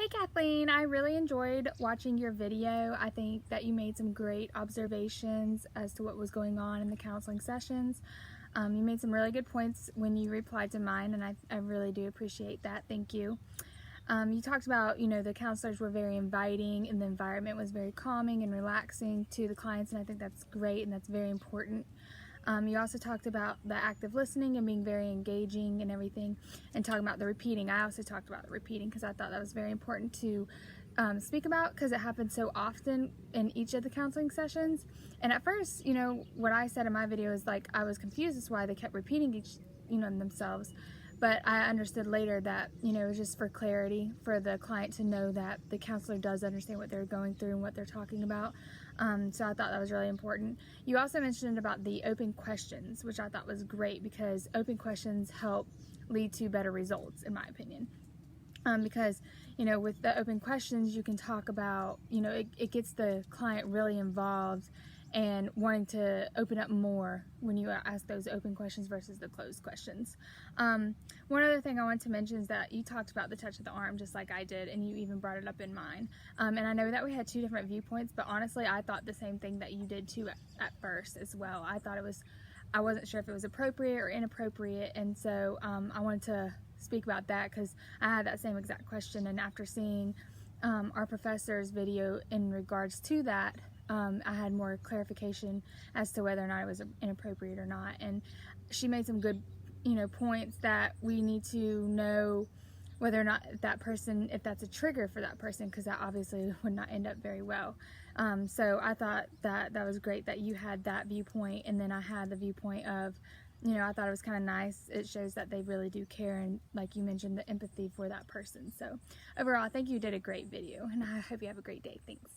Hey Kathleen, I really enjoyed watching your video. I think that you made some great observations as to what was going on in the counseling sessions. You made some really good points when you replied to mine, and I really do appreciate that. Thank you. You talked about, the counselors were very inviting and the environment was very calming and relaxing to the clients, and I think that's great and that's very important. You also talked about the active listening and being very engaging and everything, and talking about the repeating. I also talked about the repeating because I thought that was very important to speak about, because it happens so often in each of the counseling sessions. And at first, what I said in my video is like I was confused as to why they kept repeating each, themselves. But I understood later that, it was just for clarity, for the client to know that the counselor does understand what they're going through and what they're talking about. So I thought that was really important. You also mentioned about the open questions, which I thought was great, because open questions help lead to better results, in my opinion. Because, with the open questions, you can talk about, it gets the client really involved and wanting to open up more when you ask those open questions versus the closed questions. One other thing I wanted to mention is that you talked about the touch of the arm just like I did, and you even brought it up in mine. And I know that we had two different viewpoints, but honestly I thought the same thing that you did too at first as well. I wasn't sure if it was appropriate or inappropriate, and so I wanted to speak about that because I had that same exact question, and after seeing our professor's video in regards to that, I had more clarification as to whether or not it was inappropriate or not. And she made some good points that we need to know whether or not that person, if that's a trigger for that person, because that obviously would not end up very well. So I thought that was great that you had that viewpoint, and then I had the viewpoint of, I thought it was kind of nice. It shows that they really do care, and like you mentioned, the empathy for that person. So overall, I think you did a great video, and I hope you have a great day. Thanks.